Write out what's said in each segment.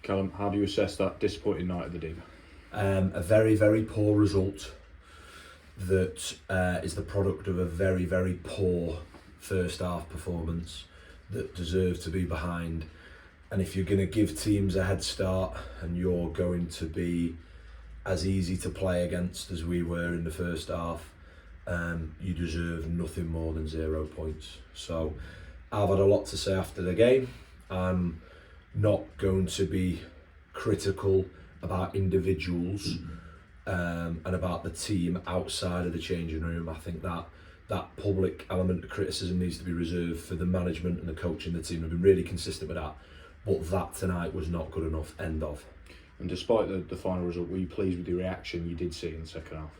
Callum, how do you assess that disappointing night at the Diva? A very, very poor result that is the product of a very, very poor first half performance that deserved to be behind. And if you're going to give teams a head start and you're going to be as easy to play against as we were in the first half, you deserve nothing more than 0 points. So I've had a lot to say after the game. I'm not going to be critical about individuals and about the team outside of the changing room. I think that public element of criticism needs to be reserved for the management and the coach and the team. I've been really consistent with that, but that tonight was not good enough. End of. And despite the final result, were you pleased with the reaction you did see in the second half?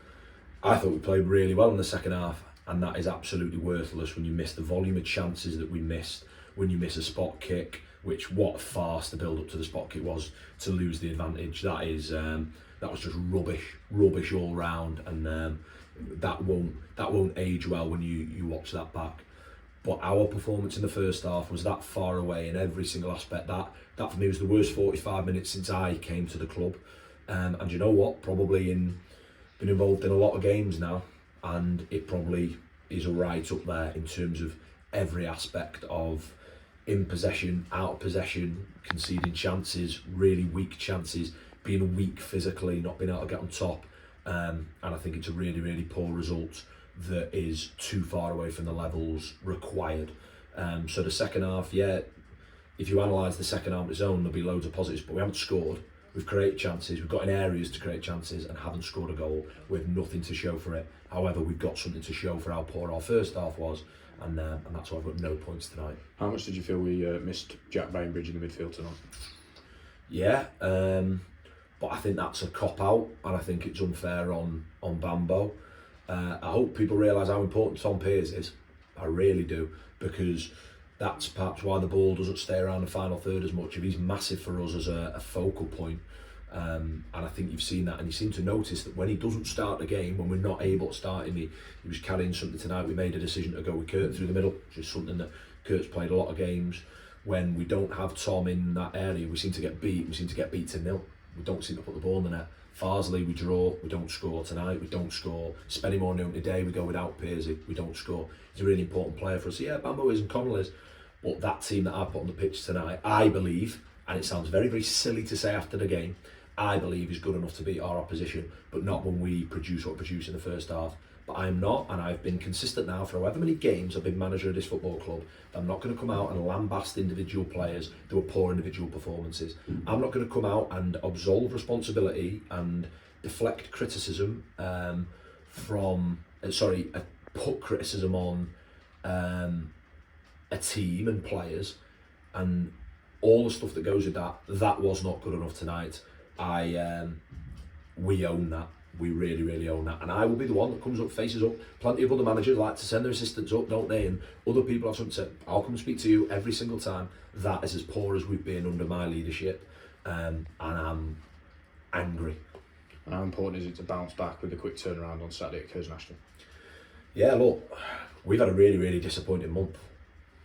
I thought we played really well in the second half, and that is absolutely worthless when you miss the volume of chances that we missed, when you miss a spot kick, which what a farce the build up to the spot kick was to lose the advantage. That was just rubbish all round, and that won't age well when you watch that back. But our performance in the first half was that far away in every single aspect. That for me was the worst 45 minutes since I came to the club. And you know what? Probably been involved in a lot of games now, and it probably is right up there in terms of every aspect of in possession, out of possession, conceding chances, really weak chances, being weak physically, not being able to get on top. And I think it's a really, really poor result that is too far away from the levels required. So the second half, if you analyse the second half on its own, there'll be loads of positives, but we haven't scored. We've created chances, we've got in areas to create chances and haven't scored a goal with nothing to show for it. However, we've got something to show for how poor our first half was, and that's why I've got no points tonight. How much did you feel we missed Jack Bainbridge in the midfield tonight? Yeah, but I think that's a cop-out, and I think it's unfair on Bambo. I hope people realise how important Tom Pearce is. I really do, because that's perhaps why the ball doesn't stay around the final third as much. If he's massive for us as a focal point, and I think you've seen that, and you seem to notice that when he doesn't start the game, when we're not able to start him, he was carrying something tonight. We made a decision to go with Kurt through the middle, which is something that Kurt's played a lot of games. When we don't have Tom in that area, we seem to get beat. We seem to get beat to nil. We don't seem to put the ball in the net. Farsley, we draw, we don't score tonight, we don't score. Spennymoor on the opening day, we go without Pearsley, we don't score. He's a really important player for us. Yeah, Bambo is and Connell is, but that team that I put on the pitch tonight, I believe, and it sounds very, very silly to say after the game, I believe is good enough to beat our opposition, but not when we produce what we produce in the first half. But I'm not, and I've been consistent now for however many games I've been manager of this football club. I'm not going to come out and lambast individual players that were poor individual performances. I'm not going to come out and absolve responsibility and deflect criticism put criticism on a team and players and all the stuff that goes with that. That was not good enough tonight. We own that. We really, really own that. And I will be the one that comes up, faces up. Plenty of other managers like to send their assistants up, don't they? And other people have something to say. I'll come speak to you every single time. That is as poor as we've been under my leadership. And I'm angry. And how important is it to bounce back with a quick turnaround on Saturday at Curzon Ashton? Yeah, look, we've had a really, really disappointing month.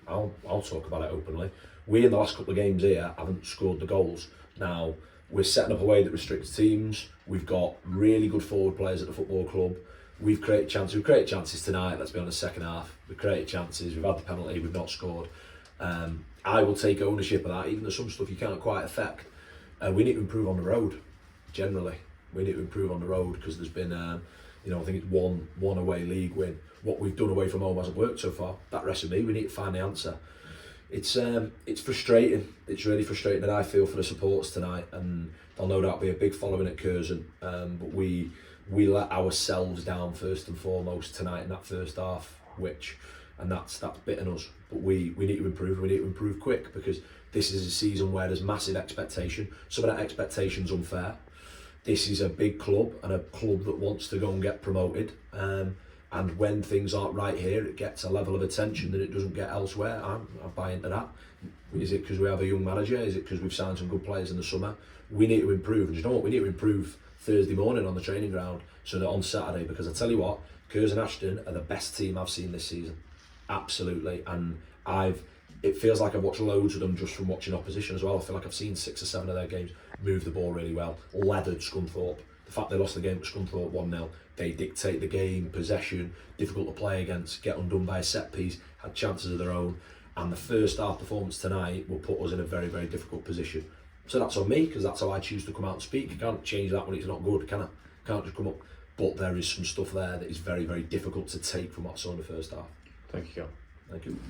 I'll talk about it openly. We, in the last couple of games here, haven't scored the goals. Now, we're setting up a way that restricts teams. We've got really good forward players at the football club. We've created chances. We've created chances tonight, let's be honest, second half. We've created chances. We've had the penalty. We've not scored. I will take ownership of that, even though some stuff you can't quite affect. We need to improve on the road, generally. We need to improve on the road because there's been, I think it's one away league win. What we've done away from home hasn't worked so far. That rests with me. We need to find the answer. It's frustrating. It's really frustrating that I feel for the supporters tonight, and there'll no doubt be a big following at Curzon. But we let ourselves down first and foremost tonight in that first half, and that's bitten us. But we need to improve. We need to improve quick because this is a season where there's massive expectation. Some of that expectation's unfair. This is a big club and a club that wants to go and get promoted. And when things aren't right here, it gets a level of attention that it doesn't get elsewhere. I buy into that. Is it because we have a young manager? Is it because we've signed some good players in the summer? We need to improve. And you know what? We need to improve Thursday morning on the training ground so that on Saturday, because I tell you what, Curzon Ashton are the best team I've seen this season. Absolutely. And it feels like I've watched loads of them just from watching opposition as well. I feel like I've seen 6 or 7 of their games move the ball really well, leathered Scunthorpe. The fact they lost the game at Scunthorpe 1-0, they dictate the game, possession, difficult to play against, get undone by a set piece, had chances of their own, and the first half performance tonight will put us in a very, very difficult position. So that's on me, because that's how I choose to come out and speak. I can't change that when it's not good, can I? Can't just come up. But there is some stuff there that is very, very difficult to take from what I saw in the first half. Thank you, Cal. Thank you.